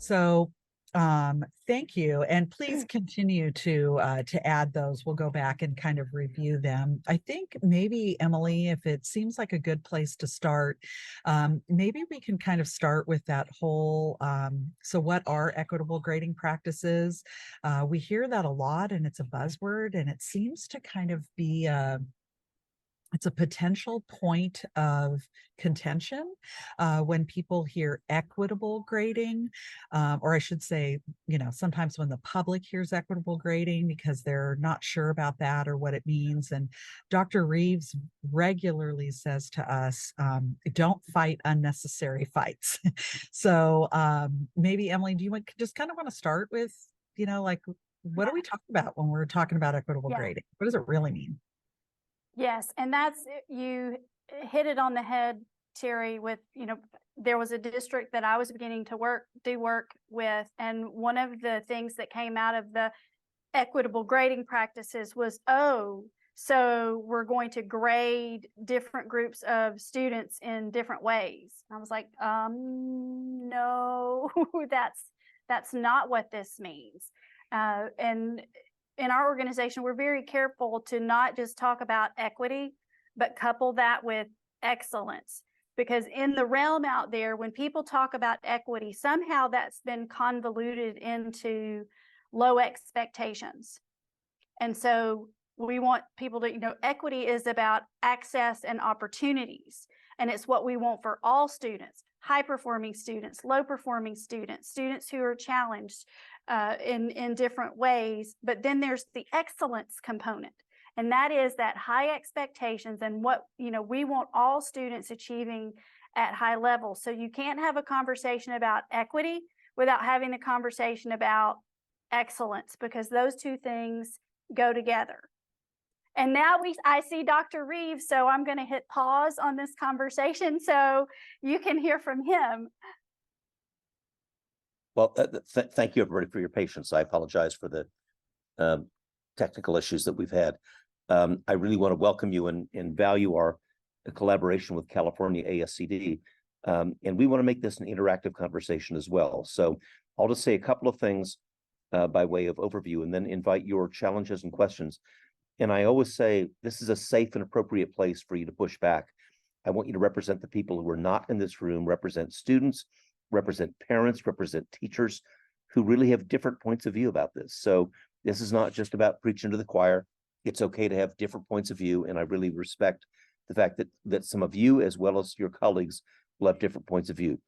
So thank you. And please continue to add those. We'll go back and kind of review them. I think maybe, Emily, if it seems like a good place to start, maybe we can kind of start with that whole, so what are equitable grading practices? We hear that a lot and it's a buzzword, and it seems to kind of be it's a potential point of contention when people hear equitable grading, or I should say, sometimes when the public hears equitable grading because they're not sure about that or what it means. And Dr. Reeves regularly says to us, don't fight unnecessary fights. So maybe, Emily, do you just kind of want to start with, like, what are we talking about when we're talking about equitable grading? What does it really mean? Yes, and you hit it on the head, Terry, with, there was a district that I was beginning to do work with, and one of the things that came out of the equitable grading practices was, so we're going to grade different groups of students in different ways. And I was like, no, that's not what this means. And in our organization, we're very careful to not just talk about equity, but couple that with excellence. Because in the realm out there, when people talk about equity, somehow that's been convoluted into low expectations. And so we want people to, equity is about access and opportunities. And it's what we want for all students, high-performing students, low-performing students, students who are challenged in different ways. But then there's the excellence component, and that is that high expectations and what we want all students achieving at high levels. So you can't have a conversation about equity without having a conversation about excellence, because those two things go together. And now I see Dr. Reeves, so I'm going to hit pause on this conversation so you can hear from him. Well, thank you, everybody, for your patience. I apologize for the technical issues that we've had. I really want to welcome you and value our collaboration with California ASCD. And we want to make this an interactive conversation as well. So I'll just say a couple of things by way of overview and then invite your challenges and questions. And I always say this is a safe and appropriate place for you to push back. I want you to represent the people who are not in this room, represent students, represent parents, represent teachers who really have different points of view about this. So this is not just about preaching to the choir. It's okay to have different points of view. And I really respect the fact that some of you, as well as your colleagues, will have different points of view.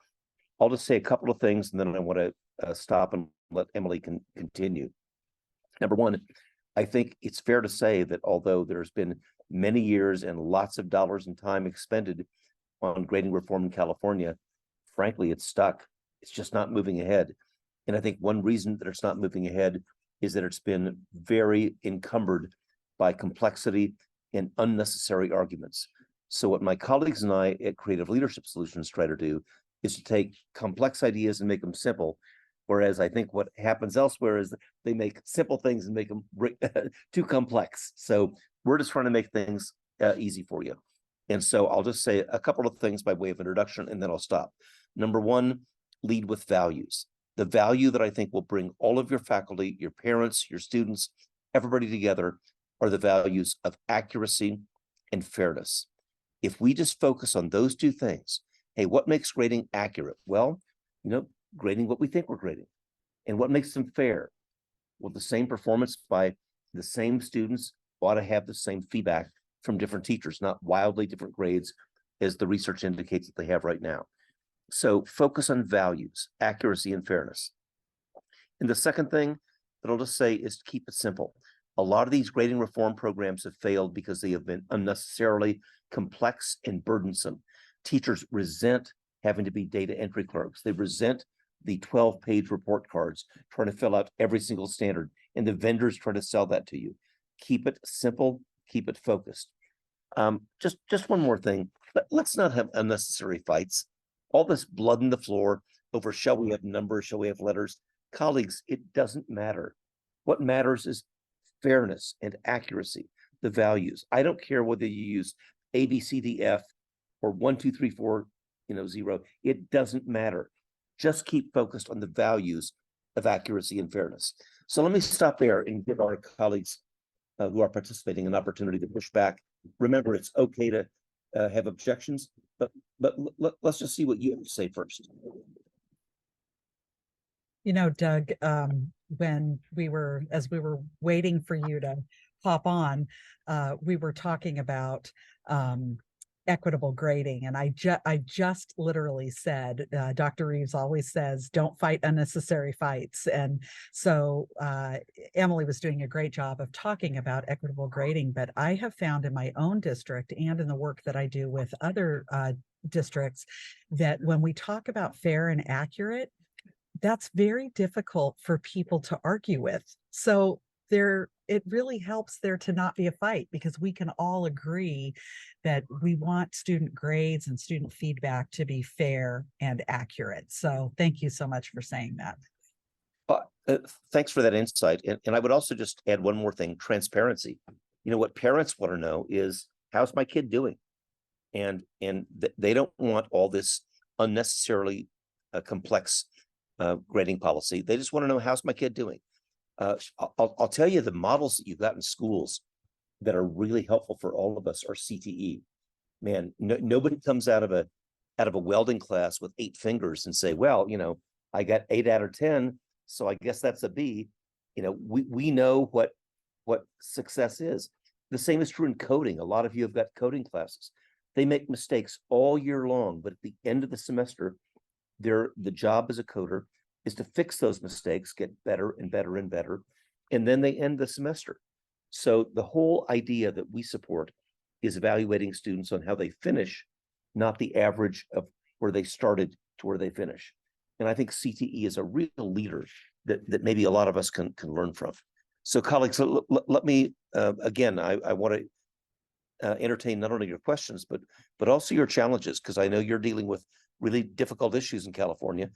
I'll just say a couple of things, and then I want to stop and let Emily continue. Number one, I think it's fair to say that although there's been many years and lots of dollars and time expended on grading reform in California, frankly, it's stuck. It's just not moving ahead. And I think one reason that it's not moving ahead is that it's been very encumbered by complexity and unnecessary arguments. So what my colleagues and I at Creative Leadership Solutions try to do is to take complex ideas and make them simple. Whereas I think what happens elsewhere is they make simple things and make them too complex. So we're just trying to make things easy for you. And so I'll just say a couple of things by way of introduction, and then I'll stop. Number one, lead with values. The value that I think will bring all of your faculty, your parents, your students, everybody together are the values of accuracy and fairness. If we just focus on those two things, hey, what makes grading accurate? Well, grading what we think we're grading. And what makes them fair? Well, the same performance by the same students ought to have the same feedback from different teachers, not wildly different grades as the research indicates that they have right now. So focus on values, accuracy, and fairness. And the second thing that I'll just say is to keep it simple. A lot of these grading reform programs have failed because they have been unnecessarily complex and burdensome. Teachers resent having to be data entry clerks. They resent the 12-page report cards, trying to fill out every single standard, and the vendors try to sell that to you. Keep it simple, keep it focused. Just one more thing. Let's not have unnecessary fights. All this blood on the floor over shall we have numbers, shall we have letters? Colleagues, it doesn't matter. What matters is fairness and accuracy, the values. I don't care whether you use A, B, C, D, F, or 1, 2, 3, 4, 0. It doesn't matter. Just keep focused on the values of accuracy and fairness. So let me stop there and give our colleagues who are participating an opportunity to push back. Remember, it's okay to have objections, but let's just see what you have to say first. You know, Doug, as we were waiting for you to hop on, we were talking about equitable grading. And I just literally said, Dr. Reeves always says, don't fight unnecessary fights. And so Emily was doing a great job of talking about equitable grading, but I have found in my own district and in the work that I do with other districts that when we talk about fair and accurate, that's very difficult for people to argue with. So it really helps there to not be a fight, because we can all agree that we want student grades and student feedback to be fair and accurate. So thank you so much for saying that. Thanks for that insight. And I would also just add one more thing: transparency. You know, what parents want to know is, how's my kid doing? And they don't want all this unnecessarily complex grading policy. They just want to know, how's my kid doing? I'll tell you, the models that you've got in schools that are really helpful for all of us are CTE. Man, nobody comes out of a welding class with 8 fingers and say, well, you know, I got 8 out of 10, so I guess that's a B. You know, we know what success is. The same is true in coding. A lot of you have got coding classes. They make mistakes all year long, but at the end of the semester, the job as a coder is to fix those mistakes, get better and better and better, and then they end the semester. So the whole idea that we support is evaluating students on how they finish, not the average of where they started to where they finish. And I think CTE is a real leader that maybe a lot of us can learn from. So colleagues, let me, again, I want to entertain not only your questions, but also your challenges, because I know you're dealing with really difficult issues in California.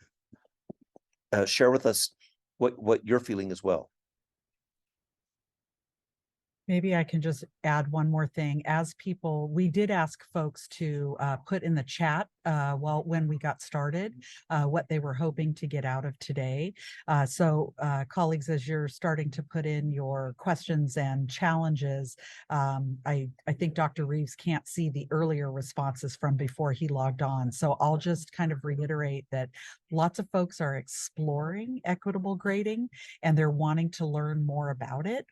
Share with us what you're feeling as well. Maybe I can just add one more thing. As people, we did ask folks to put in the chat when we got started, what they were hoping to get out of today. So colleagues, as you're starting to put in your questions and challenges, I think Dr. Reeves can't see the earlier responses from before he logged on. So I'll just kind of reiterate that lots of folks are exploring equitable grading and they're wanting to learn more about it.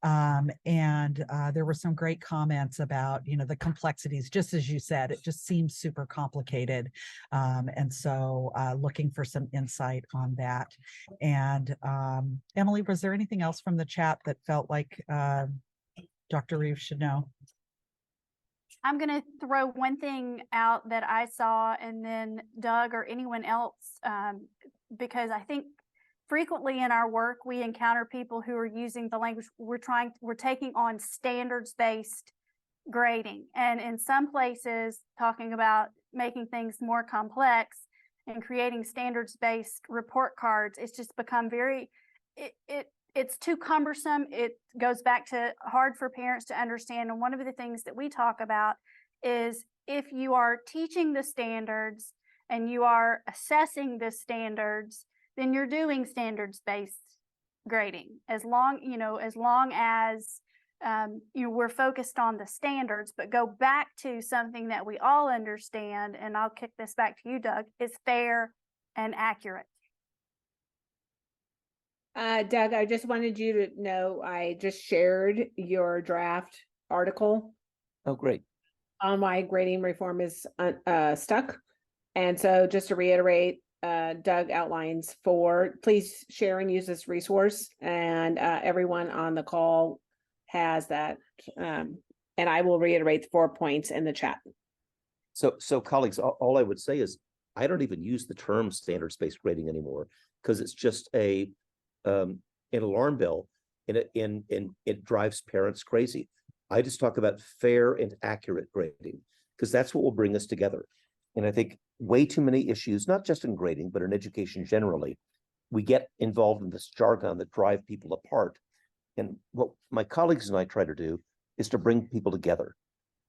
And there were some great comments about, you know, the complexities, just as you said, it just seems super complicated. And so looking for some insight on that. And Emily, was there anything else from the chat that felt like Dr. Reeves should know? I'm going to throw one thing out that I saw, and then Doug or anyone else, because I think frequently in our work, we encounter people who are using the language, we're taking on standards-based grading. And in some places, talking about making things more complex and creating standards-based report cards, it's just become it's too cumbersome. It goes back to hard for parents to understand. And one of the things that we talk about is, if you are teaching the standards and you are assessing the standards, then you're doing standards-based grading. As long as we're focused on the standards, but go back to something that we all understand, and I'll kick this back to you, Doug, is fair and accurate. Doug, I just wanted you to know I just shared your draft article. Oh, great. On why grading reform is stuck. And so just to reiterate, Doug outlines 4. Please share and use this resource, and everyone on the call has that. And I will reiterate the 4 points in the chat. So colleagues, all I would say is, I don't even use the term standards-based grading anymore, because it's just an alarm bell, and it drives parents crazy. I just talk about fair and accurate grading, because that's what will bring us together. And I think way too many issues, not just in grading, but in education generally, we get involved in this jargon that drive people apart. And what my colleagues and I try to do is to bring people together.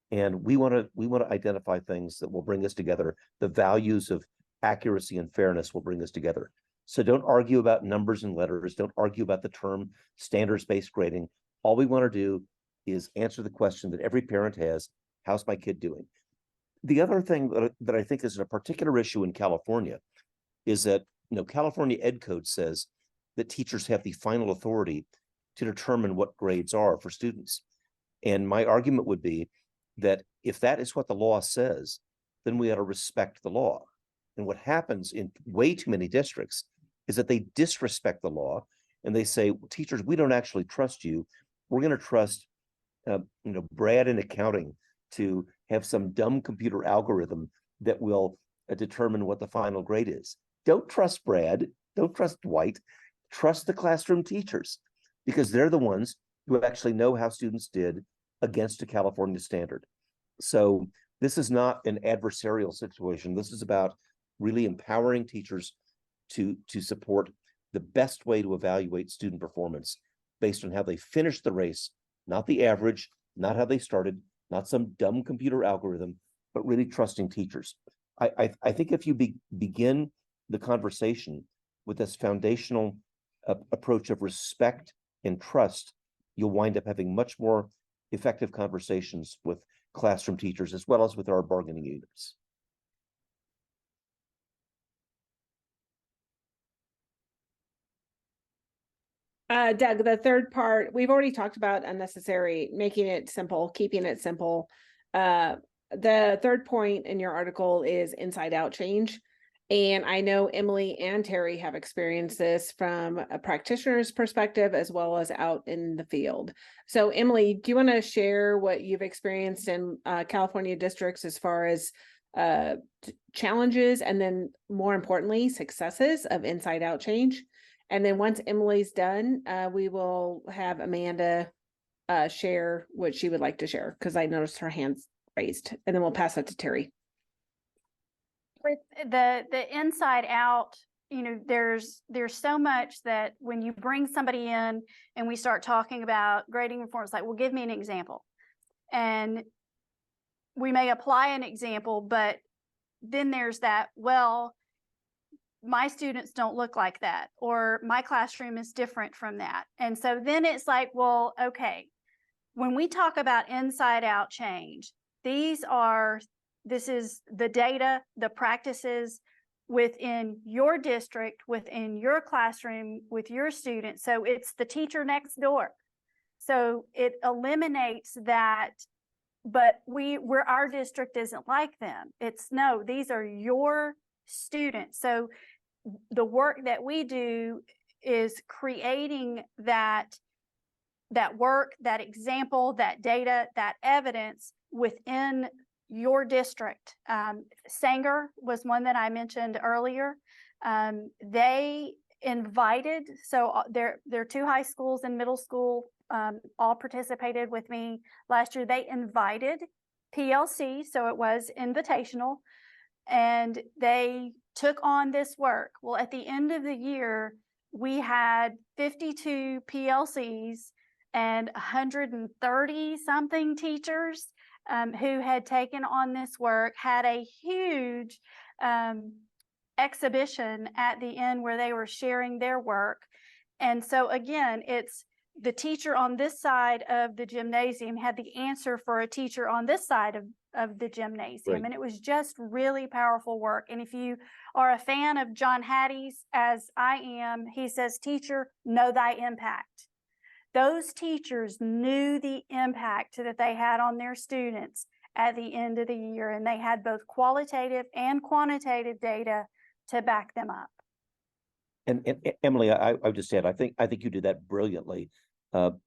And we want to identify things that will bring us together, the values of accuracy and fairness will bring us together. So don't argue about numbers and letters. Don't argue about the term standards-based grading. All we want to do is answer the question that every parent has: how's my kid doing? The other thing that I think is a particular issue in California is that, California Ed Code says that teachers have the final authority to determine what grades are for students. And my argument would be that if that is what the law says, then we ought to respect the law. And what happens in way too many districts is that they disrespect the law and they say, teachers, we don't actually trust you. We're going to trust, Brad in accounting to have some dumb computer algorithm that will determine what the final grade is. Don't trust Brad. Don't trust Dwight. Trust the classroom teachers, because they're the ones who actually know how students did against a California standard. So this is not an adversarial situation. This is about really empowering teachers to support the best way to evaluate student performance based on how they finished the race, not the average, not how they started, not some dumb computer algorithm, but really trusting teachers. I think if you begin the conversation with this foundational approach of respect and trust, you'll wind up having much more effective conversations with classroom teachers as well as with our bargaining units. Doug, the third part, we've already talked about unnecessary, making it simple, keeping it simple. The third point in your article is inside out change. And I know Emily and Terry have experienced this from a practitioner's perspective as well as out in the field. So Emily, do you want to share what you've experienced in California districts as far as challenges and then more importantly, successes of inside out change? And then once Emily's done, we will have Amanda share what she would like to share, because I noticed her hands raised, and then we'll pass it to Terry. With the inside out, there's so much that when you bring somebody in and we start talking about grading reform, it's like, well, give me an example. And we may apply an example, but then there's that, well, my students don't look like that, or my classroom is different from that. And so then it's like, well, okay, when we talk about inside out change, this is the data, the practices within your district, within your classroom, with your students. So it's the teacher next door. So it eliminates that, but our district isn't like them. It's no, these are your students. So the work that we do is creating that work, that example, that data, that evidence within your district. Sanger was one that I mentioned earlier. They invited, so there are 2 high schools and middle school, all participated with me last year. They invited PLC, so it was invitational, and they took on this work. Well, at the end of the year, we had 52 PLCs and 130 something teachers who had taken on this work, had a huge exhibition at the end where they were sharing their work. And so again, it's the teacher on this side of the gymnasium had the answer for a teacher on this side of the gymnasium. Right. And it was just really powerful work. And if you are a fan of John Hattie's, as I am, he says, teacher, know thy impact. Those teachers knew the impact that they had on their students at the end of the year, and they had both qualitative and quantitative data to back them up. And Emily, I would just add, I think you did that brilliantly,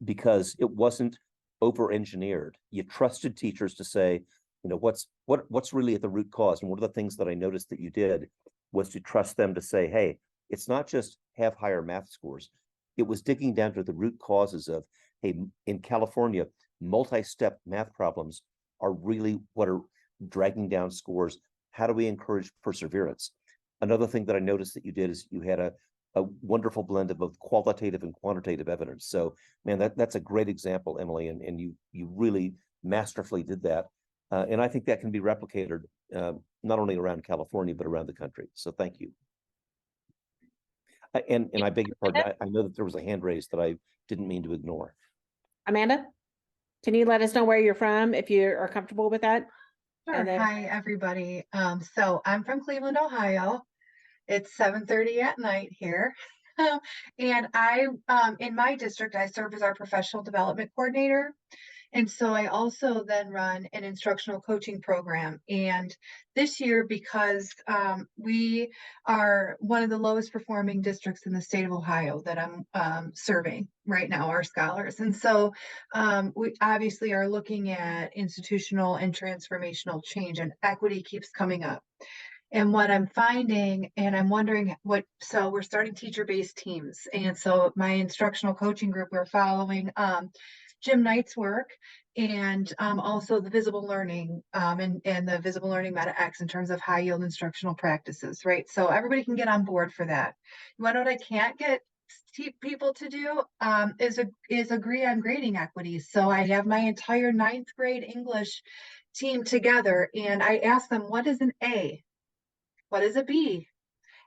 because it wasn't over-engineered. You trusted teachers to say, what's really at the root cause. And one of the things that I noticed that you did was to trust them to say, hey, it's not just have higher math scores. It was digging down to the root causes of, hey, in California, multi-step math problems are really what are dragging down scores. How do we encourage perseverance? Another thing that I noticed that you did is you had a wonderful blend of both qualitative and quantitative evidence. So, man, that's a great example, Emily, and you really masterfully did that. And I think that can be replicated not only around California, but around the country. So thank you. And I beg your pardon, I know that there was a hand raised that I didn't mean to ignore. Amanda, can you let us know where you're from if you are comfortable with that? Sure. And then- Hi, everybody. So I'm from Cleveland, Ohio. It's 7:30 at night here. And I, in my district, I serve as our professional development coordinator. And so I also then run an instructional coaching program. And this year, because we are one of the lowest performing districts in the state of Ohio that I'm serving right now, our scholars. And so we obviously are looking at institutional and transformational change, and equity keeps coming up. And what I'm finding, and I'm wondering so we're starting teacher-based teams. And so my instructional coaching group, we're following Jim Knight's work, and also the visible learning and the visible learning meta X in terms of high yield instructional practices, right? So everybody can get on board for that. You want to know what I can't get people to do is agree on grading equities. So I have my entire 9th grade English team together, and I ask them, what is an A? What is a B?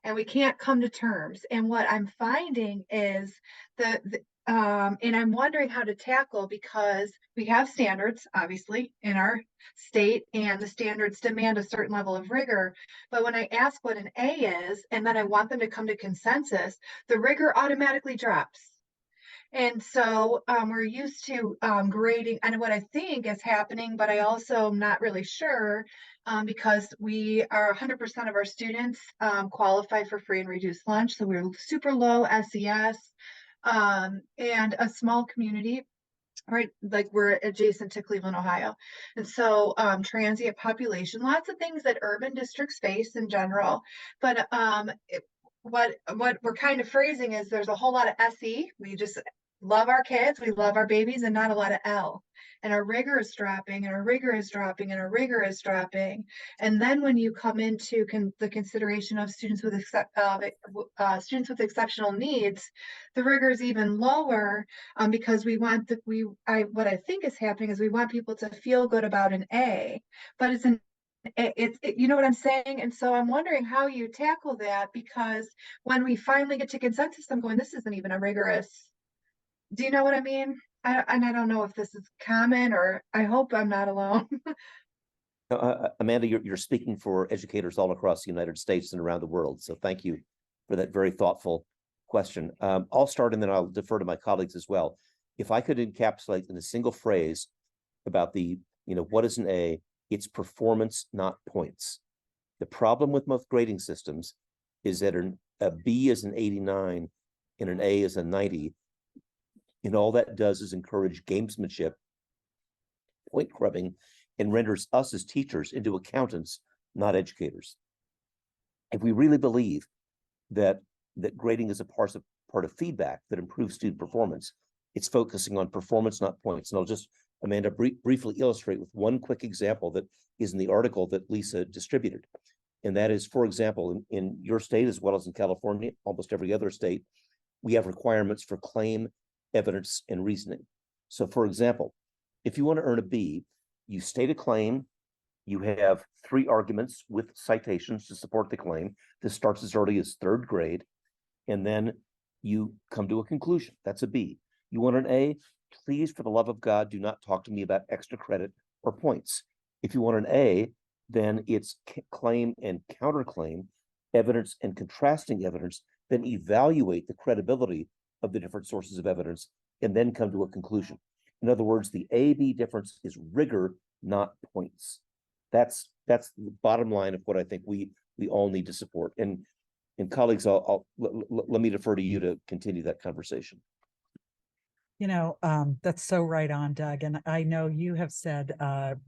And we can't come to terms. And what I'm finding is and I'm wondering how to tackle, because we have standards, obviously, in our state, and the standards demand a certain level of rigor. But when I ask what an A is, and then I want them to come to consensus, the rigor automatically drops. And so we're used to grading, and what I think is happening, but I also am not really sure, because we are 100% of our students qualify for free and reduced lunch. So we're super low SES and a small community, right? Like we're adjacent to Cleveland, Ohio. And so transient population, lots of things that urban districts face in general. But what we're kind of phrasing is there's a whole lot of SE. We just love our kids, we love our babies, and not a lot of L. And our rigor is dropping, and our rigor is dropping, and our rigor is dropping. And then when you come into the consideration of students with exceptional needs, the rigor is even lower, because we want what I think is happening is we want people to feel good about an A, but you know what I'm saying? And so I'm wondering how you tackle that, because when we finally get to consensus, I'm going, this isn't even a rigorous. Do you know what I mean? And I don't know if this is common, or I hope I'm not alone. Amanda, you're speaking for educators all across the United States and around the world. So thank you for that very thoughtful question. I'll start, and then I'll defer to my colleagues as well. If I could encapsulate in a single phrase about what is an A, it's performance, not points. The problem with most grading systems is that a B is an 89 and an A is a 90. And all that does is encourage gamesmanship, point grubbing, and renders us as teachers into accountants, not educators. If we really believe that grading is a part of feedback that improves student performance, it's focusing on performance, not points. And I'll just, Amanda, briefly illustrate with one quick example that is in the article that Lisa distributed. And that is, for example, in your state, as well as in California, almost every other state, we have requirements for claim, evidence, and reasoning. So for example, if you want to earn a B, you state a claim, you have 3 arguments with citations to support the claim. This starts as early as 3rd grade, and then you come to a conclusion. That's a B. You want an A? Please, for the love of God, do not talk to me about extra credit or points. If you want an A, then it's claim and counterclaim, evidence and contrasting evidence, then evaluate the credibility of the different sources of evidence, and then come to a conclusion. In other words, the A-B difference is rigor, not points. That's the bottom line of what I think we all need to support. And colleagues, let me defer to you to continue that conversation. That's so right on, Doug. And I know you have said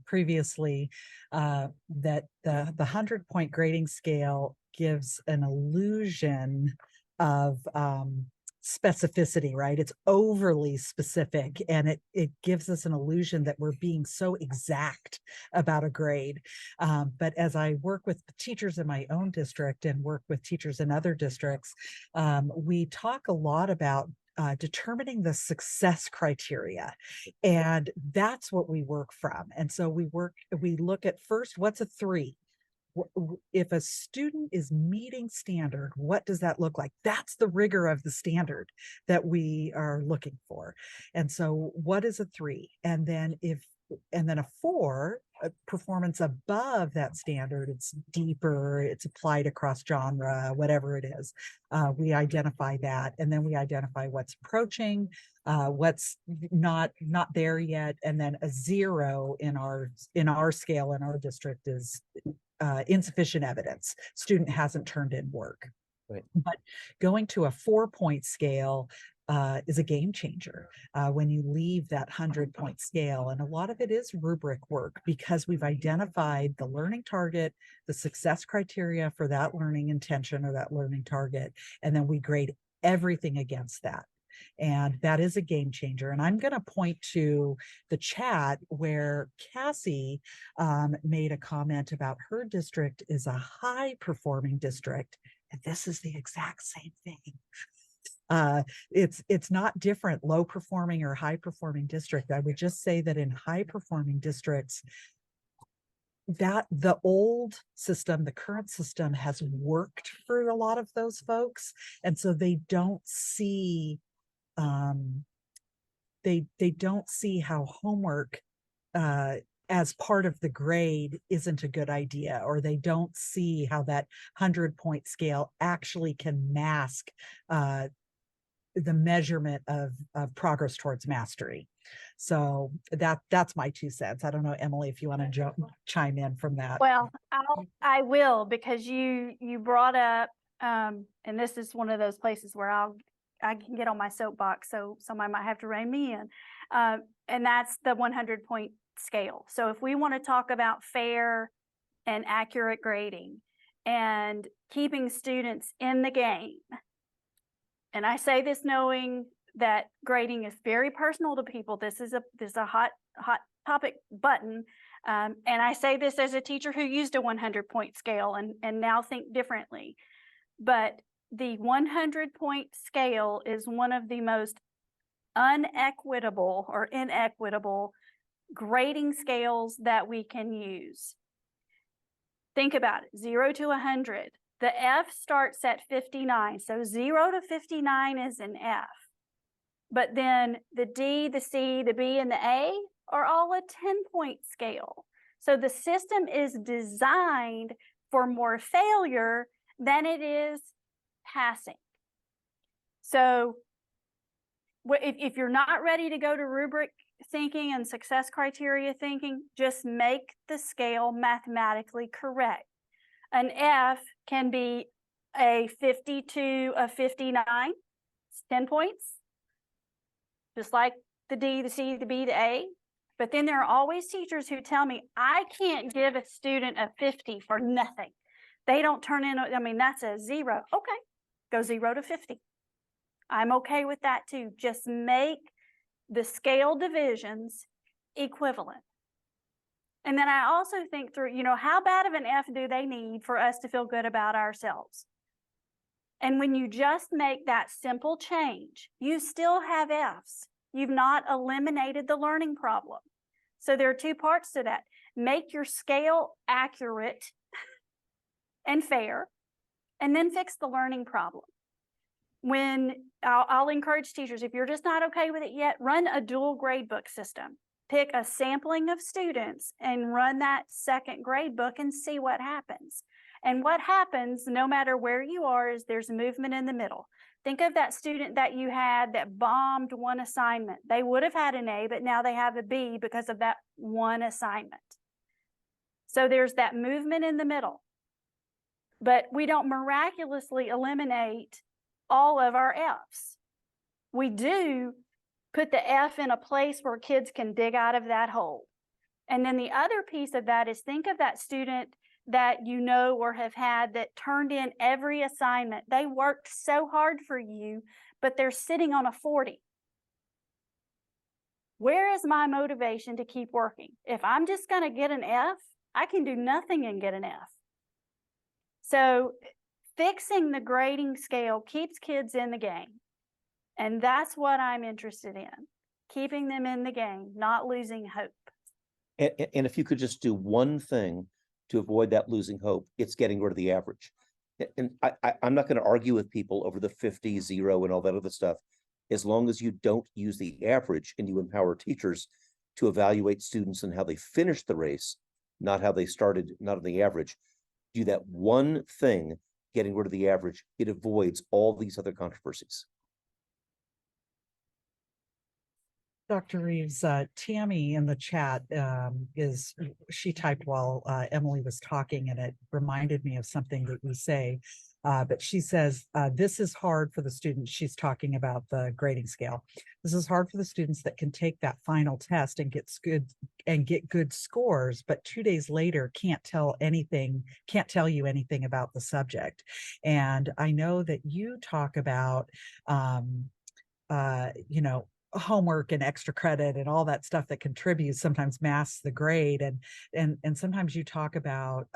previously that the 100-point grading scale gives an illusion of specificity, right? It's overly specific, and it gives us an illusion that we're being so exact about a grade. But as I work with teachers in my own district and work with teachers in other districts, we talk a lot about determining the success criteria. And that's what we work from. And so we look at first, what's a 3? If a student is meeting standard, what does that look like? That's the rigor of the standard that we are looking for. And so what is a 3? And then a 4, performance above that standard, it's deeper, it's applied across genre, whatever it is. We identify that, and then we identify what's approaching, what's not there yet, and then a 0 in our scale in our district is insufficient evidence. Student hasn't turned in work. Right. But going to a 4-point scale is a game changer when you leave that 100-point scale. And a lot of it is rubric work, because we've identified the learning target, the success criteria for that learning intention or that learning target, and then we grade everything against that. And that is a game changer. And I'm going to point to the chat where Cassie made a comment about her district is a high performing district. And this is the exact same thing. It's not different, low performing or high performing district. I would just say that in high performing districts, that the old system, the current system has worked for a lot of those folks. And so they don't see they don't see how homework as part of the grade isn't a good idea, or they don't see how that 100-point scale actually can mask the measurement of progress towards mastery. So that's my 2 cents. I don't know, Emily, if you want to chime in from that. Well, I will, because you brought up, and this is one of those places where I can get on my soapbox, so somebody might have to rein me in, and that's the 100-point scale. So if we want to talk about fair and accurate grading and keeping students in the game, and I say this knowing that grading is very personal to people. This is a hot topic button. And I say this as a teacher who used a 100-point scale and now think differently. But the 100-point scale is one of the most unequitable or inequitable grading scales that we can use. Think about it, 0 to 100. The F starts at 59, so 0 to 59 is an F. But then the D, the C, the B, and the A are all a 10-point scale. So the system is designed for more failure than it is passing. So if you're not ready to go to rubric thinking and success criteria thinking, just make the scale mathematically correct. An F can be a 50 to a 59, it's 10 points, just like the D, the C, the B, the A. But then there are always teachers who tell me, I can't give a student a 50 for nothing. They don't turn in, I mean, that's a 0. Okay, go 0 to 50. I'm okay with that too. Just make the scale divisions equivalent. And then I also think through, how bad of an F do they need for us to feel good about ourselves? And when you just make that simple change, you still have Fs. You've not eliminated the learning problem. So there are 2 parts to that. Make your scale accurate and fair, and then fix the learning problem. When I'll encourage teachers, if you're just not okay with it yet, run a dual grade book system. Pick a sampling of students and run that second grade book and see what happens. And what happens, no matter where you are, is there's movement in the middle. Think of that student that you had that bombed one assignment. They would have had an A, but now they have a B because of that one assignment. So there's that movement in the middle. But we don't miraculously eliminate all of our Fs. We do put the F in a place where kids can dig out of that hole. And then the other piece of that is, think of that student that you know or have had that turned in every assignment. They worked so hard for you, but they're sitting on a 40. Where is my motivation to keep working? If I'm just going to get an F, I can do nothing and get an F. So fixing the grading scale keeps kids in the game. And that's what I'm interested in, keeping them in the game, not losing hope. And if you could just do one thing to avoid that losing hope, it's getting rid of the average. And I'm not going to argue with people over the 50, 0, and all that other stuff, as long as you don't use the average and you empower teachers to evaluate students and how they finished the race, not how they started, not on the average. Do that one thing, getting rid of the average, it avoids all these other controversies. Dr. Reeves, Tammy in the chat she typed while Emily was talking, and it reminded me of something that we say. But she says, this is hard for the students. She's talking about the grading scale. This is hard for the students that can take that final test and get good scores, but 2 days later can't tell you anything about the subject. And I know that you talk about, homework and extra credit and all that stuff that contributes, sometimes masks the grade. And sometimes you talk about,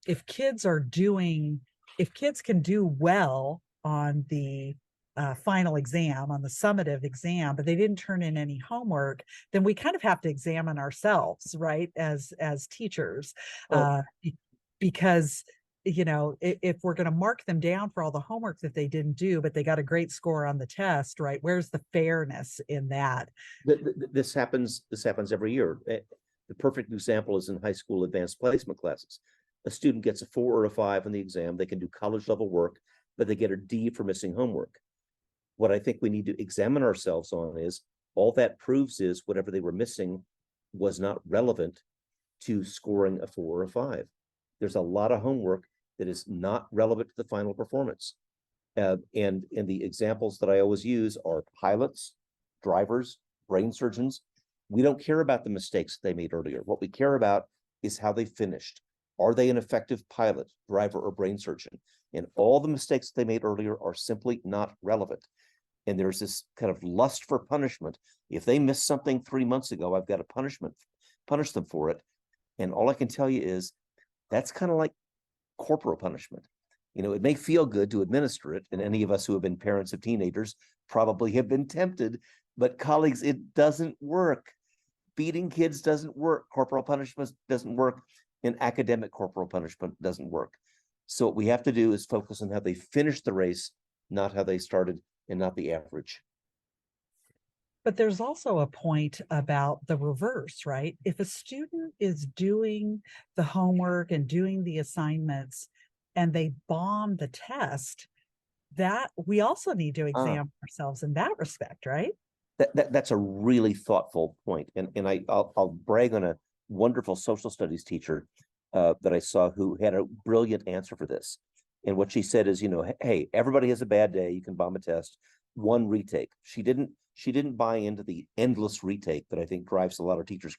if kids can do well on the final exam, on the summative exam, but they didn't turn in any homework, then we kind of have to examine ourselves, right, as teachers, because if we're going to mark them down for all the homework that they didn't do, but they got a great score on the test, right? Where's the fairness in that? This happens every year. The perfect example is in high school advanced placement classes. A student gets a 4 or a 5 on the exam. They can do college level work, but they get a D for missing homework. What I think we need to examine ourselves on is all that proves is whatever they were missing was not relevant to scoring a 4 or a 5. There's a lot of homework that is not relevant to the final performance. And the examples that I always use are pilots, drivers, brain surgeons. We don't care about the mistakes they made earlier. What we care about is how they finished. Are they an effective pilot, driver, or brain surgeon? And all the mistakes they made earlier are simply not relevant. And there's this kind of lust for punishment. If they missed something 3 months ago, I've got to punish them for it. And all I can tell you is that's kind of like corporal punishment. It may feel good to administer it, and any of us who have been parents of teenagers probably have been tempted, but colleagues, it doesn't work. Beating kids doesn't work. Corporal punishment doesn't work, and academic corporal punishment doesn't work. So what we have to do is focus on how they finished the race, not how they started, and not the average. But there's also a point about the reverse, right? If a student is doing the homework and doing the assignments and they bomb the test, that we also need to examine ourselves in that respect, right? That's a really thoughtful point. And I'll brag on a wonderful social studies teacher that I saw who had a brilliant answer for this. And what she said is, hey, everybody has a bad day. You can bomb a test. One retake. She didn't buy into the endless retake that I think drives a lot of teachers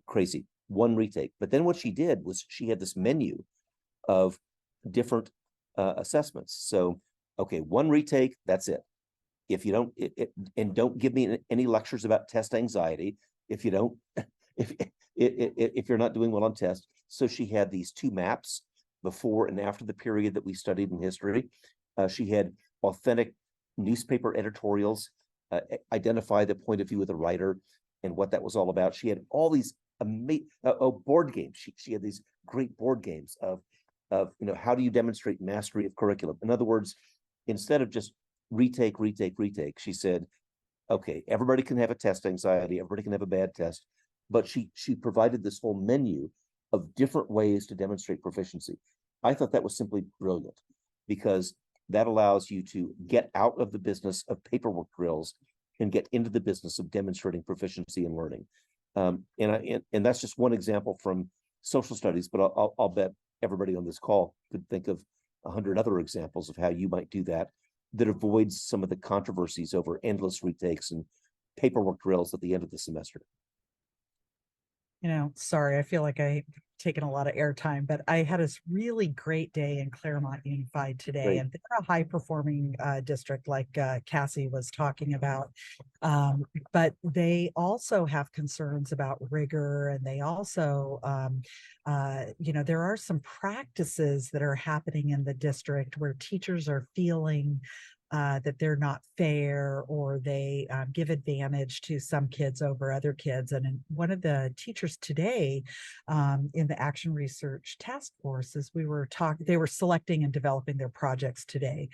crazy. One retake. But then what she did was she had this menu of different assessments. So, okay, one retake, that's it. If you don't, and don't give me any lectures about test anxiety. If you don't, if you're not doing well on test. So she had these 2 maps before and after the period that we studied in history. She had authentic newspaper editorials, identify the point of view of the writer and what that was all about. She had all these amazing board games. She had these great board games of how do you demonstrate mastery of curriculum? In other words, instead of just retake, she said, okay, everybody can have a test anxiety, everybody can have a bad test, but she provided this whole menu of different ways to demonstrate proficiency. I thought that was simply brilliant, because that allows you to get out of the business of paperwork drills and get into the business of demonstrating proficiency and learning. And that's just one example from social studies, but I'll bet everybody on this call could think of 100 other examples of how you might do that avoids some of the controversies over endless retakes and paperwork drills at the end of the semester. Sorry, I feel like I've taken a lot of airtime, but I had this really great day in Claremont Unified today. Great. And they're a high performing district, like Cassie was talking about. But they also have concerns about rigor, and they also, there are some practices that are happening in the district where teachers are feeling that they're not fair, or they give advantage to some kids over other kids. And one of the teachers today in the Action Research Task Force, as they were selecting and developing their projects today.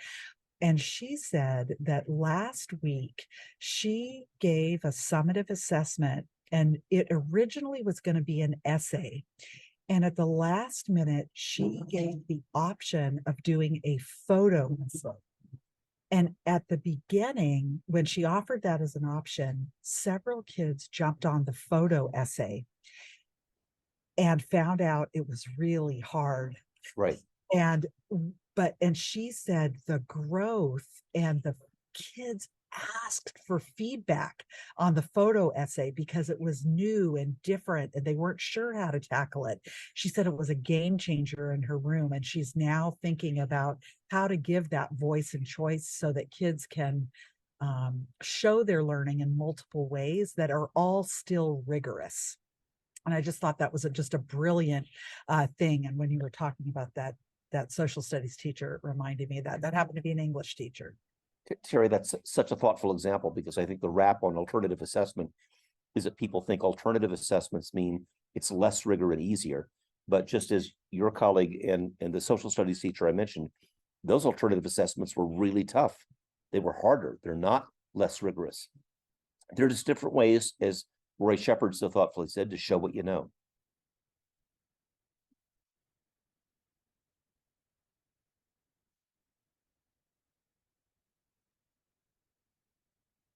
And she said that last week she gave a summative assessment, and it originally was going to be an essay. And at the last minute, she gave the option of doing a photo essay. And at the beginning, when she offered that as an option, several kids jumped on the photo essay and found out it was really hard. Right. And she said the growth, and the kids asked for feedback on the photo essay because it was new and different and they weren't sure how to tackle it. She said it was a game changer in her room, and she's now thinking about how to give that voice and choice so that kids can show their learning in multiple ways that are all still rigorous. And I just thought that was just a brilliant thing. And when you were talking about that social studies teacher, it reminded me that happened to be an English teacher. Terry, that's such a thoughtful example, because I think the wrap on alternative assessment is that people think alternative assessments mean it's less rigor and easier. But just as your colleague and the social studies teacher I mentioned, those alternative assessments were really tough. They were harder. They're not less rigorous. They're just different ways, as Roy Shepard so thoughtfully said, to show what you know.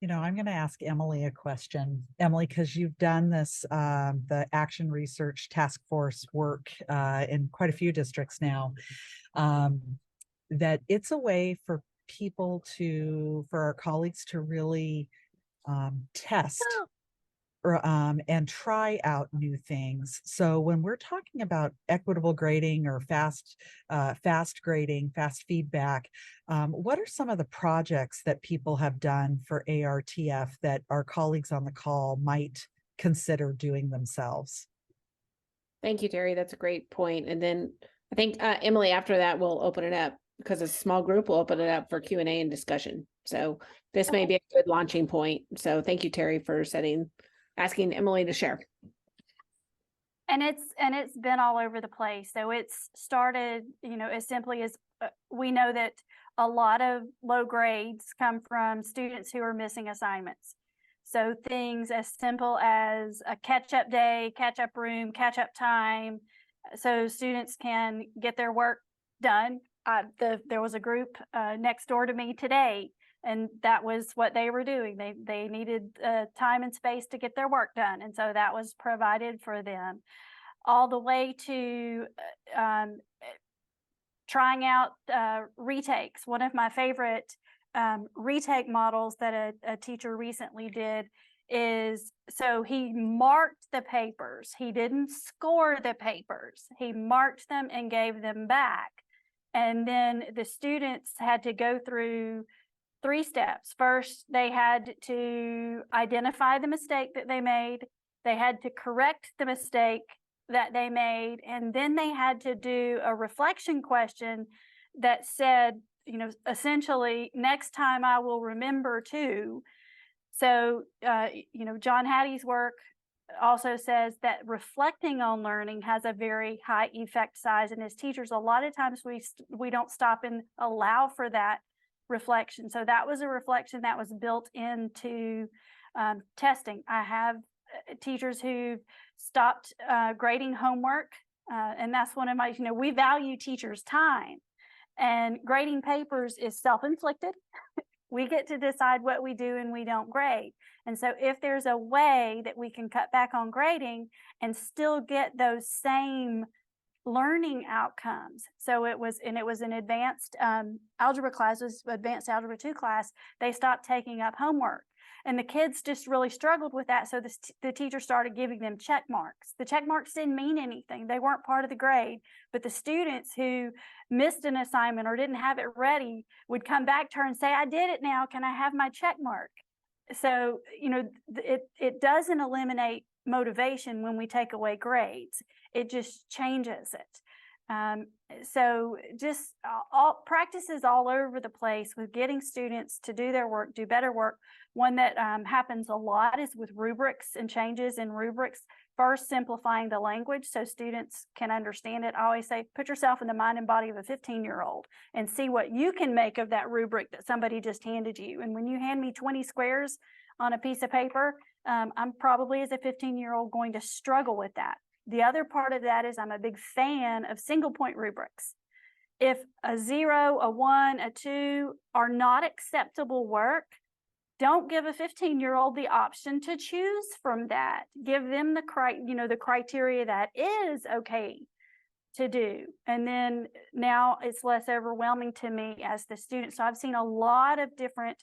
I'm going to ask Emily a question. Emily, because you've done this, the Action Research Task Force work in quite a few districts now, that it's a way for for our colleagues to really test and try out new things. So when we're talking about equitable grading or fast grading, fast feedback, what are some of the projects that people have done for ARTF that our colleagues on the call might consider doing themselves? Thank you, Terry. That's a great point. And then I think Emily, after that, we'll open it up, because it's a small group. We'll open it up for Q&A and discussion. So this may be a good launching point. So thank you, Terry, for asking Emily to share. And it's been all over the place. So it's started, as simply as we know that a lot of low grades come from students who are missing assignments. So things as simple as a catch-up day, catch-up room, catch-up time, so students can get their work done. There was a group next door to me today, and that was what they were doing. They needed time and space to get their work done, and so that was provided for them. All the way to trying out retakes. One of my favorite retake models that a teacher recently did is, so he marked the papers. He didn't score the papers. He marked them and gave them back. And then the students had to go through 3 steps. First, they had to identify the mistake that they made. They had to correct the mistake that they made. And then they had to do a reflection question that said, essentially, next time I will remember to. So, John Hattie's work also says that reflecting on learning has a very high effect size. And as teachers, a lot of times we don't stop and allow for that reflection. So that was a reflection that was built into testing. I have teachers who've stopped grading homework, and that's one of my, we value teachers' time, and grading papers is self-inflicted. We get to decide what we do and we don't grade. And so if there's a way that we can cut back on grading and still get those same learning outcomes. So it was an advanced algebra class, was advanced algebra 2 class. They stopped taking up homework. And the kids just really struggled with that. So the teacher started giving them check marks. The check marks didn't mean anything. They weren't part of the grade. But the students who missed an assignment or didn't have it ready would come back to her and say, I did it now. Can I have my check mark? So, it doesn't eliminate motivation when we take away grades. It just changes it. So just all practices all over the place with getting students to do their work, do better work. One that happens a lot is with rubrics and changes in rubrics. First, simplifying the language so students can understand it. I always say, put yourself in the mind and body of a 15-year-old and see what you can make of that rubric that somebody just handed you. And when you hand me 20 squares on a piece of paper, I'm probably as a 15-year-old going to struggle with that. The other part of that is I'm a big fan of single point rubrics. If a 0, a 1, a 2 are not acceptable work, don't give a 15-year-old the option to choose from that. Give them the criteria that is okay to do. And then now it's less overwhelming to me as the student. So I've seen a lot of different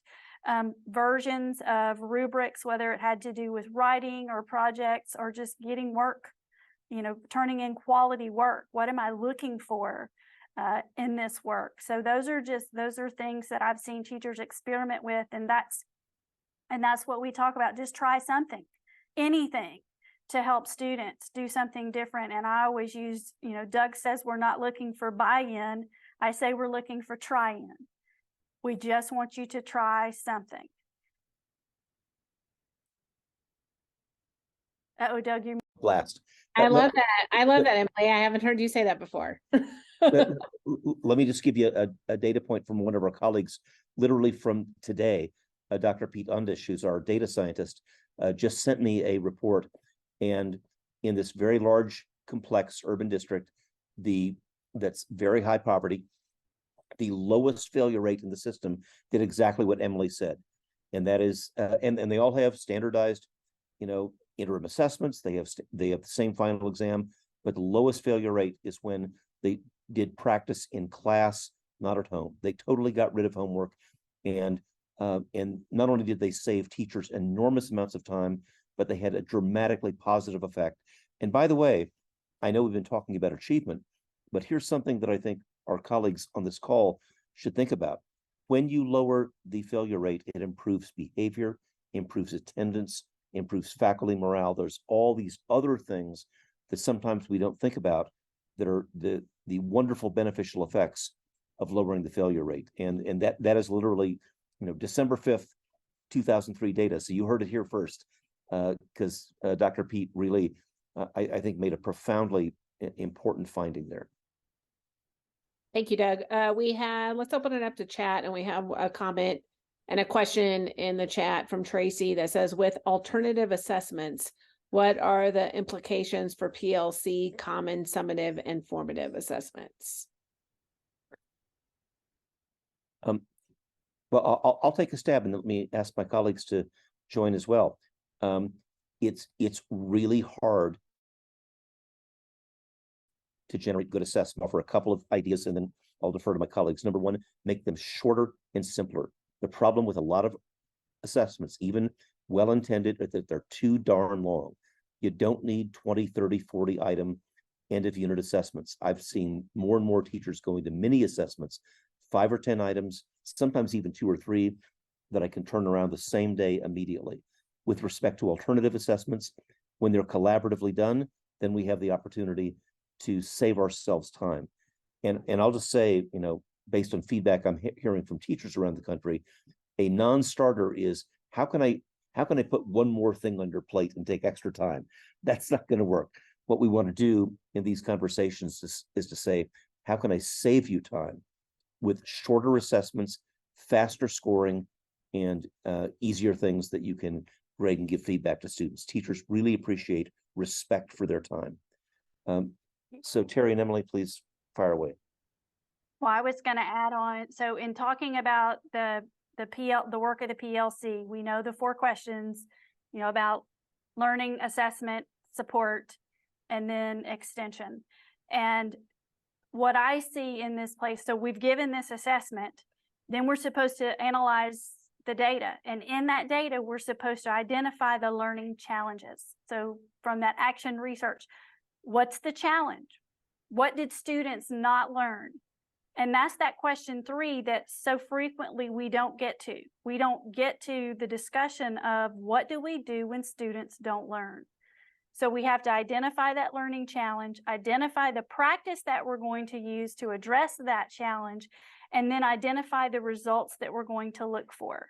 versions of rubrics, whether it had to do with writing or projects or just getting work, turning in quality work. What am I looking for in this work? So those are things that I've seen teachers experiment with, and that's what we talk about. Just try something, anything, to help students do something different. And I always use, Doug says we're not looking for buy-in. I say we're looking for try-in. We just want you to try something. Uh-oh, Doug, you Blast. I love that. I love that, Emily. I haven't heard you say that before. Let me just give you a data point from one of our colleagues, literally from today. Dr. Pete Undish, who's our data scientist, just sent me a report. And in this very large, complex urban district, that's very high poverty, the lowest failure rate in the system did exactly what Emily said. And that is, and they all have standardized, interim assessments. They have the same final exam, but the lowest failure rate is when they did practice in class, not at home. They totally got rid of homework. And not only did they save teachers enormous amounts of time, but they had a dramatically positive effect. And by the way, I know we've been talking about achievement, but here's something that I think our colleagues on this call should think about. When you lower the failure rate, it improves behavior, improves attendance, improves faculty morale. There's all these other things that sometimes we don't think about that are the wonderful beneficial effects of lowering the failure rate. And that is literally, December 5th, 2003 data. So you heard it here first, because Dr. Pete really, I think, made a profoundly important finding there. Thank you, Doug. Let's open it up to chat, and we have a comment and a question in the chat from Tracy that says, with alternative assessments, what are the implications for PLC, common, summative, and formative assessments? Well, I'll take a stab, and let me ask my colleagues to join as well. It's really hard to generate good assessment. I'll offer a couple of ideas, and then I'll defer to my colleagues. Number one, make them shorter and simpler. The problem with a lot of assessments, even well-intended, is that they're too darn long. You don't need 20, 30, 40 item end of unit assessments. I've seen more and more teachers going to mini assessments, 5 or 10 items, sometimes even 2 or 3, that I can turn around the same day immediately. With respect to alternative assessments, when they're collaboratively done, then we have the opportunity to save ourselves time. And I'll just say, based on feedback I'm hearing from teachers around the country, a non-starter is, how can I put one more thing on your plate and take extra time? That's not going to work. What we want to do in these conversations is to say, how can I save you time with shorter assessments, faster scoring, and easier things that you can grade and give feedback to students. Teachers really appreciate respect for their time. So Terry and Emily, please fire away. Well, I was going to add on. So in talking about the work of the PLC, we know the 4 questions, about learning, assessment, support, and then extension. And what I see in this place, so we've given this assessment, then we're supposed to analyze the data. And in that data, we're supposed to identify the learning challenges. So from that action research, what's the challenge? What did students not learn? And that's that question 3 that so frequently we don't get to. We don't get to the discussion of what do we do when students don't learn? So we have to identify that learning challenge, identify the practice that we're going to use to address that challenge, and then identify the results that we're going to look for.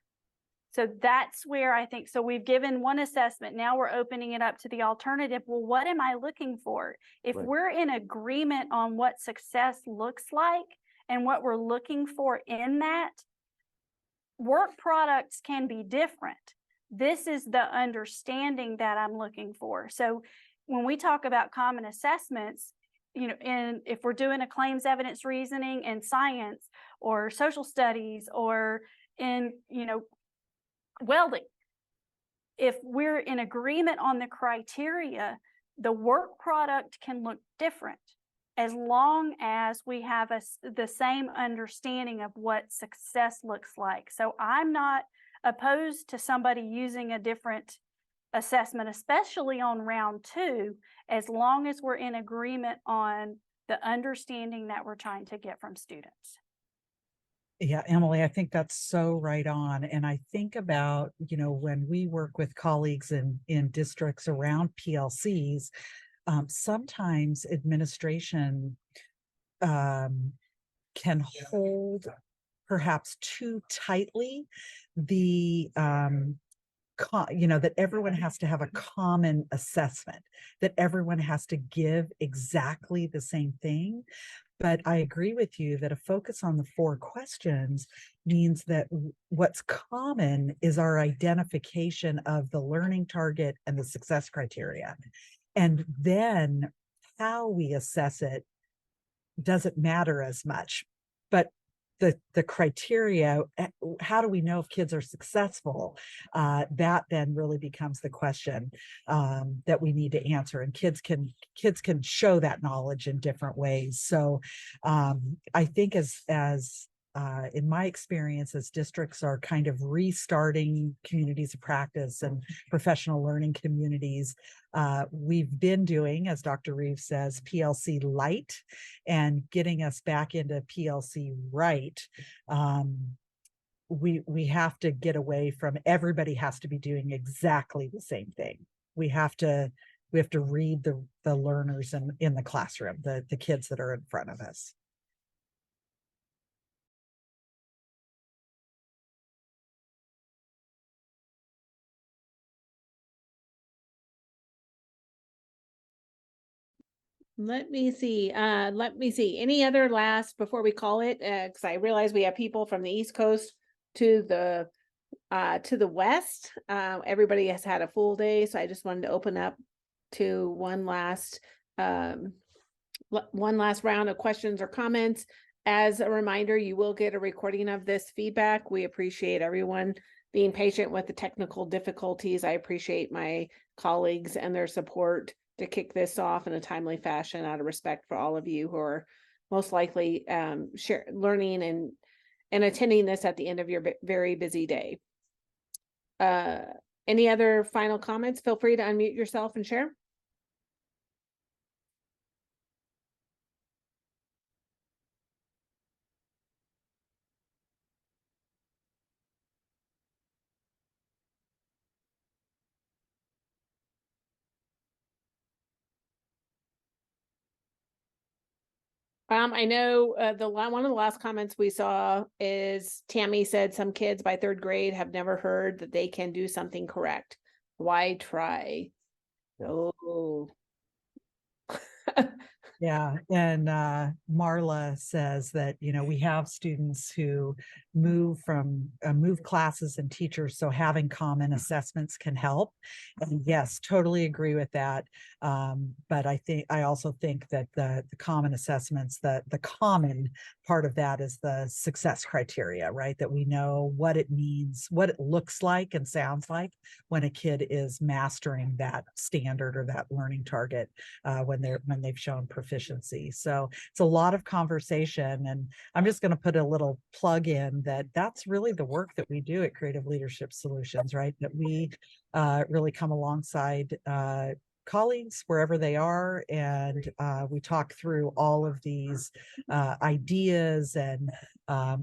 So that's where I think, so we've given one assessment. Now we're opening it up to the alternative. Well, what am I looking for? If Right. we're in agreement on what success looks like and what we're looking for in that, work products can be different. This is the understanding that I'm looking for. So when we talk about common assessments, and if we're doing a claims evidence reasoning in science or social studies or in, welding, if we're in agreement on the criteria, the work product can look different as long as we have the same understanding of what success looks like. So I'm not opposed to somebody using a different assessment, especially on round 2, as long as we're in agreement on the understanding that we're trying to get from students. Yeah, Emily, I think that's so right on. And I think about, when we work with colleagues in districts around PLCs, sometimes administration can hold perhaps too tightly the that everyone has to have a common assessment, that everyone has to give exactly the same thing. But I agree with you that a focus on the 4 questions means that what's common is our identification of the learning target and the success criteria. And then how we assess it doesn't matter as much. But the criteria, how do we know if kids are successful? That then really becomes the question that we need to answer. And kids can show that knowledge in different ways. So I think as in my experience, as districts are kind of restarting communities of practice and professional learning communities, we've been doing, as Dr. Reeves says, PLC light, and getting us back into PLC right. We have to get away from everybody has to be doing exactly the same thing. We have to read the learners in the classroom, the kids that are in front of us. Let me see. Any other last before we call it? Because I realize we have people from the East Coast to the West. Everybody has had a full day, so I just wanted to open up to one last round of questions or comments. As a reminder, you will get a recording of this feedback. We appreciate everyone being patient with the technical difficulties. I appreciate my colleagues and their support to kick this off in a timely fashion out of respect for all of you who are most likely learning and attending this at the end of your very busy day. Any other final comments? Feel free to unmute yourself and share. I know one of the last comments we saw is Tammy said some kids by 3rd grade have never heard that they can do something correct. Why try? Oh. Yeah, and Marla says that we have students who move classes and teachers, so having common assessments can help. And yes, totally agree with that. But I also think that the common assessments, the common part of that is the success criteria, right? That we know what it means, what it looks like and sounds like when a kid is mastering that standard or that learning target when they've shown proficiency. So it's a lot of conversation, and I'm just going to put a little plug in that's really the work that we do at Creative Leadership Solutions, right? That we really come alongside colleagues wherever they are, and we talk through all of these ideas and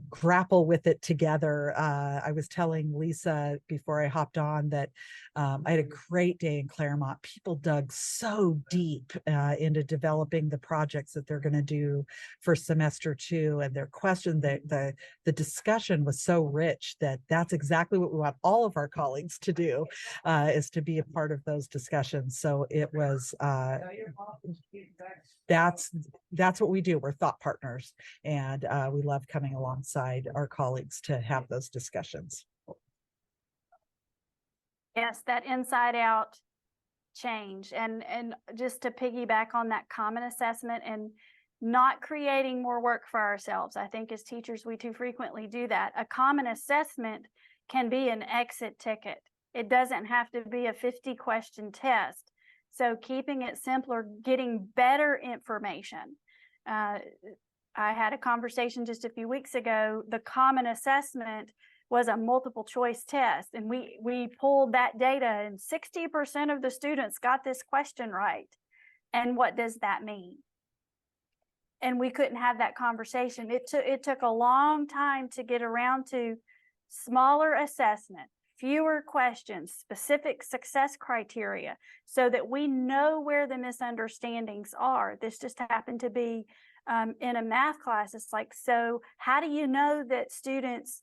grapple with it together. I was telling Lisa before I hopped on that I had a great day in Claremont. People dug so deep into developing the projects that they're going to do for semester 2, and their question, the discussion was so rich that that's exactly what we want all of our colleagues to do, is to be a part of those discussions. So it was that's what we do. We're thought partners, and we love coming alongside our colleagues to have those discussions. Yes, that inside out change, and just to piggyback on that common assessment and not creating more work for ourselves. I think as teachers, we too frequently do that. A common assessment can be an exit ticket. It doesn't have to be a 50-question test. So keeping it simpler, getting better information. I had a conversation just a few weeks ago. The common assessment was a multiple choice test, and we pulled that data, and 60% of the students got this question right. And what does that mean? And we couldn't have that conversation. It took a long time to get around to smaller assessment, fewer questions, specific success criteria, so that we know where the misunderstandings are. This just happened to be in a math class. It's like, so how do you know that students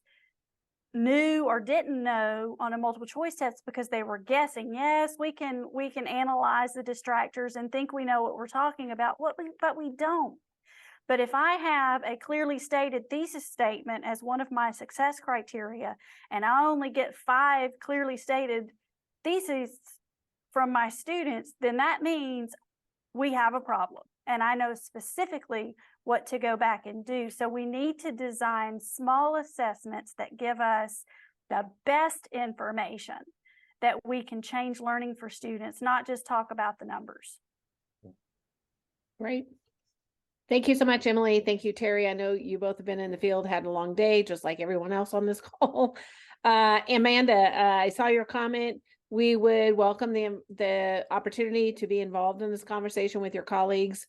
knew or didn't know on a multiple choice test because they were guessing? Yes, we can analyze the distractors and think we know what we're talking about, but we don't. But if I have a clearly stated thesis statement as one of my success criteria, and I only get 5 clearly stated theses from my students, then that means we have a problem. And I know specifically what to go back and do. So we need to design small assessments that give us the best information that we can change learning for students, not just talk about the numbers. Great. Thank you so much, Emily. Thank you, Terry. I know you both have been in the field, had a long day, just like everyone else on this call. Amanda, I saw your comment. We would welcome the opportunity to be involved in this conversation with your colleagues,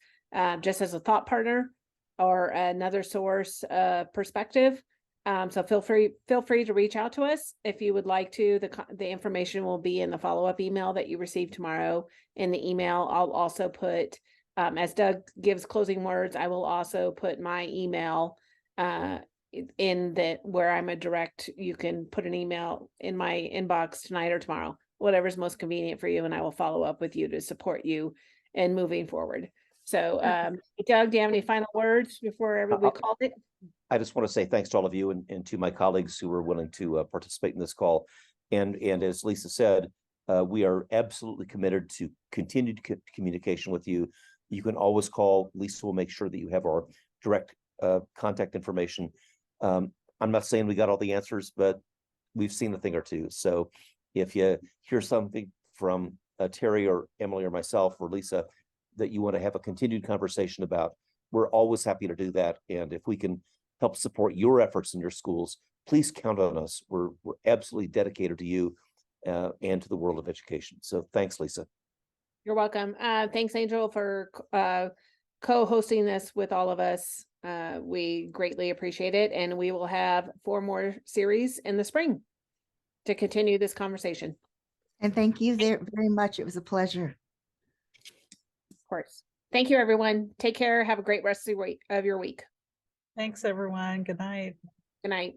just as a thought partner or another source perspective. So feel free to reach out to us if you would like to. The information will be in the follow-up email that you receive tomorrow. In the email, I'll also put, as Doug gives closing words, I will also put my email in that where I'm a direct. You can put an email in my inbox tonight or tomorrow, whatever's most convenient for you, and I will follow up with you to support you in moving forward. So, Doug, do you have any final words before we call it? I just want to say thanks to all of you and to my colleagues who were willing to participate in this call. And as Lisa said, we are absolutely committed to continued communication with you. You can always call. Lisa will make sure that you have our direct contact information. I'm not saying we got all the answers, but we've seen a thing or two. So if you hear something from Terry or Emily or myself or Lisa that you want to have a continued conversation about, we're always happy to do that. And if we can help support your efforts in your schools, please count on us. We're absolutely dedicated to you and to the world of education. So thanks, Lisa. You're welcome. Thanks, Angel, for co-hosting this with all of us. We greatly appreciate it. And we will have 4 more series in the spring to continue this conversation. And thank you very much. It was a pleasure. Of course. Thank you, everyone. Take care. Have a great rest of your week. Thanks, everyone. Good night. Good night.